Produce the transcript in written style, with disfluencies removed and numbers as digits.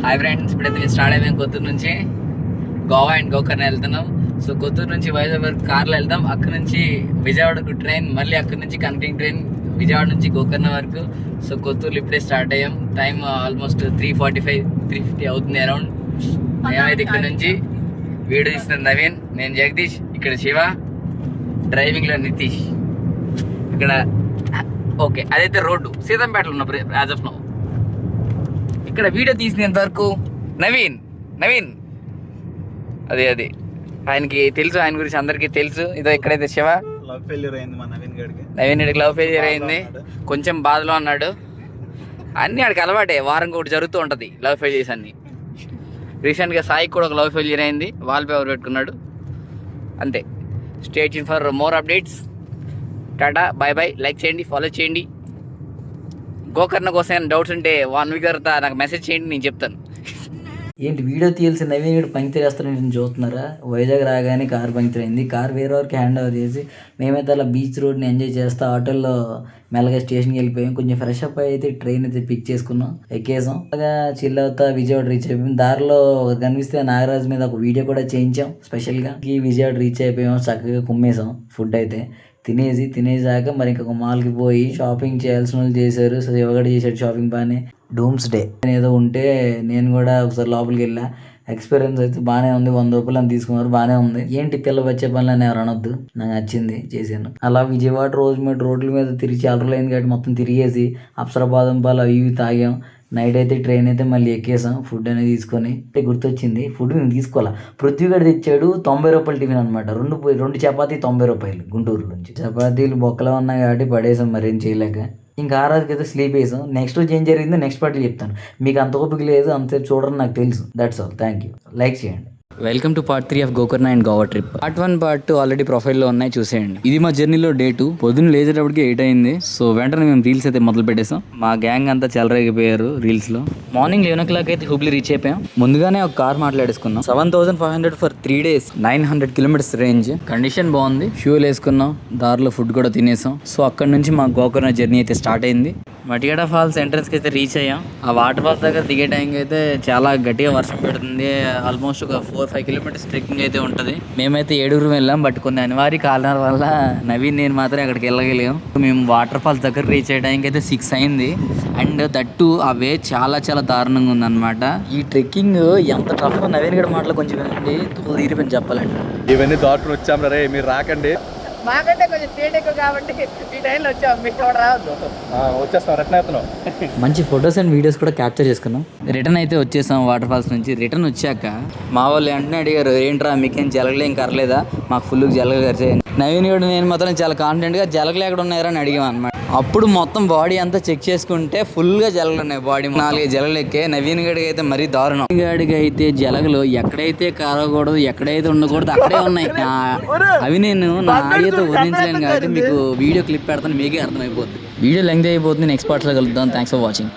Hi friends, ఇప్పుడైతే మేము start అయిపోయాం కొత్తూరు నుంచి గోవా అండ్ గోకర్ణ వెళ్తున్నాం. సో కొత్తూరు నుంచి వైజాగ్ వరకు కార్లో వెళ్దాం, అక్కడ నుంచి విజయవాడకు ట్రైన్, మళ్ళీ అక్కడ నుంచి కనెక్టింగ్ ట్రైన్ విజయవాడ నుంచి గోకర్ణ వరకు. సో కొత్తూరులో ఇప్పుడే స్టార్ట్ అయ్యాం. టైం ఆల్మోస్ట్ 3:45 3:50 అవుతుంది అరౌండ్. మేమైతే ఇక్కడ నుంచి వీడియో తీస్తున్న నవీన్, నేను జగదీష్, ఇక్కడ శివ, డ్రైవింగ్లో నితీష్. ఇక్కడ ఓకే, అదైతే రోడ్డు సీతంపేటలో ఉన్న యాజ్ ఆఫ్ నౌ. ఇక్కడ వీడియో తీసినంత వరకు నవీన్ అది ఆయనకి తెలుసు, ఆయన గురించి అందరికీ తెలుసు. ఇదో ఇక్కడైతే శివ, నవీన్ గడికి లవ్ ఫెయిలియర్ అయింది, కొంచెం బాధలో అన్నాడు. అన్నీ ఆడికి అలవాటే, వారం ఒకటి జరుగుతూ ఉంటుంది లవ్ ఫెయిలియర్స్ అన్నీ. రీసెంట్గా సాయికి కూడా ఒక లవ్ ఫెయిలియర్ అయింది, వాల్ పేపర్ పెట్టుకున్నాడు. అంతే. Stay tune for more updates. టాటా, బాయ్ బాయ్. లైక్ చేయండి, ఫాలో చేయండి. గోకర్ణ కోసం ఏమైనా డౌట్స్ ఉంటే 1 వీక్ తర్వాత నాకు మెసేజ్ చేయండి, నేను చెప్తాను. ఏంటి వీడియో తీయాల్సి నవీన్ గడు పంక్చర్ వేస్తారని చూస్తున్నారా? వైజాగ్ రాగానే కార్ పంక్చర్ అయింది. కార్ వేరే వారికి హ్యాండ్ ఓవర్ చేసి మేమైతే అలా బీచ్ రోడ్ని ఎంజాయ్ చేస్తా ఆటోల్లో మెల్లగా స్టేషన్కి వెళ్ళిపోయాం. కొంచెం ఫ్రెష్ అప్ అయితే ట్రైన్ అయితే పిక్ చేసుకున్నాం, ఎక్కేసాం. అలాగా చిల్ అవుతా విజయవాడ రీచ్ అయిపోయాం. దారిలో కనిపిస్తే నాగరాజ్ మీద ఒక వీడియో కూడా చేయించాం స్పెషల్గా. విజయవాడ రీచ్ అయిపోయాం, చక్కగా కుమ్మేసాం. ఫుడ్ అయితే తినేసాక మరి ఇంకొక మాల్కి పోయి షాపింగ్ చేయాల్సిన వాళ్ళు చేశారు. సో శివగడ చేశాడు షాపింగ్ బాగానే. డూమ్స్ డే ఏదో ఉంటే నేను కూడా ఒకసారి లోపలికి వెళ్ళా. ఎక్స్పీరియన్స్ అయితే బాగానే ఉంది. 100 రూపాయలు అని తీసుకున్నారు, బాగానే ఉంది. ఏంటి పిల్ల వచ్చే పనులు అని ఎవరు అనొద్దు, నాకు నచ్చింది, చేశాను. అలా విజయవాడ రోడ్ల మీద తిరిగి చాలా రోజులు అయింది కాబట్టి మొత్తం తిరిగేసి అప్సర బాదం పాలు అవి ఇవి తాగాం. నైట్ అయితే ట్రైన్ అయితే మళ్ళీ ఎక్కేసాం. ఫుడ్ అనేది తీసుకొని గుర్తొచ్చింది, ఫుడ్ మేము తీసుకోవాలా. పృథ్వీగడ తెచ్చాడు 90 రూపాయలు టిఫిన్ అనమాట. రెండు చపాతీ 90 రూపాయలు గుంటూరు నుంచి. చపాతీలు బొక్కలో ఉన్నాయి కాబట్టి పడేసాం, మరేం చేయలేక. ఇంకా ఆ రోజుకి అయితే స్లీప్ వేసాం. నెక్స్ట్ రోజు ఏం జరిగిందో నెక్స్ట్ పార్టీ చెప్తాను. మీకు అంత ఓపిక లేదు, అంతసేపు చూడడం నాకు తెలుసు. That's all, thank you. Like చేయండి. Welcome to part 3 of Gokarna and Goa trip. Part 1 part 2 already ప్రొఫైల్లో ఉన్నాయి, చూసేయండి. ఇది మా జర్నీలో డే 2. పొద్దున్న లేచేటప్పటికి 8 అయింది. సో వెంటనే మేము రీల్స్ అయితే మొదలు పెట్టేసాం. మా గ్యాంగ్ అంతా చెలరేగిపోయారు రీల్స్ లో. మార్నింగ్ 11 o'clock అయితే హుబ్లీ రీచ్ అయిపోయాం. ముందుగానే ఒక కార్ మాట్లాడేసుకున్నాం. 7,500 for 3 days, 900 kilometers range. Condition బాగుంది. ఫ్యూల్ వేసుకున్నాం, దారిలో ఫుడ్ కూడా తినేసాం. సో అక్కడ నుంచి మా గోకర్ణ జర్నీ అయితే స్టార్ట్ అయింది. మటిగడ ఫాల్స్ ఎంట్రన్స్ కి అయితే రీచ్ అయ్యాం. ఆ వాటర్ ఫాల్స్ దగ్గర దిగే టైంకి అయితే చాలా గట్టిగా వర్షం పెడుతుంది. ఆల్మోస్ట్ ఒక 4-5 kilometers ట్రెక్కింగ్ అయితే ఉంటుంది. మేమైతే 7 వెళ్ళాం, బట్ కొన్ని అనివార్య కారణాల వల్ల నవీన్ నేను మాత్రం అక్కడికి వెళ్ళగలిగాం. మేము వాటర్ ఫాల్స్ దగ్గర రీచ్ అయ్యే టైంకి అయితే 6 అయింది. అండ్ దట్టు ఆ వే చాలా చాలా దారుణంగా ఉందన్నమాట. ఈ ట్రెక్కింగ్ ఎంత టఫ్, నవీన్ గడ మాటలు కొంచెం వినండి, తోలు తీరిపోయి చెప్పాలండి. ఇవన్నీ దాటుకుని వచ్చాం రే, మీరు రాకండి. మాకంటే కొంచెం స్పీడ్ ఎక్కువ కాబట్టి ఈ టైంలో వచ్చాం, మీకు కూడా రావద్దు. వచ్చేస్తాం, రిటర్న్ అవుతున్నాం. మంచి ఫొటోస్ అండ్ వీడియోస్ కూడా క్యాప్చర్ చేసుకున్నాం. రిటర్న్ అయితే వచ్చేసాం వాటర్ ఫాల్స్ నుంచి. రిటర్న్ వచ్చాక మా వాళ్ళు వెంటనే అడిగారు, ఏంట్రా మీకేం జలగలేం కరలేదా? మాకు ఫుల్ జలగలిగారు. నవీన్ గడు నేను మాత్రం చాలా కాన్ఫిడెంట్గా జలగలు ఎక్కడ ఉన్నాయరా అని అడిగాం అనమాట. అప్పుడు మొత్తం బాడీ అంతా చెక్ చేసుకుంటే ఫుల్గా జలగలు ఉన్నాయి. బాడీ 4 జలగలు ఎక్కే. నవీన్ గడికి అయితే మరీ దారుణం. గడికి అయితే జలగలు ఎక్కడైతే కారకూడదు, ఎక్కడైతే ఉండకూడదు అక్కడే ఉన్నాయి. అవి నేను నా ఆడియోతో వర్ణించలేను కాబట్టి మీకు వీడియో క్లిప్ పెడతాను, మీకే అర్థమైపోతుంది. వీడియో లెంగ్త్ అయిపోతుంది. నెక్స్ట్ పార్ట్లో కలుద్దాం. Thanks for watching.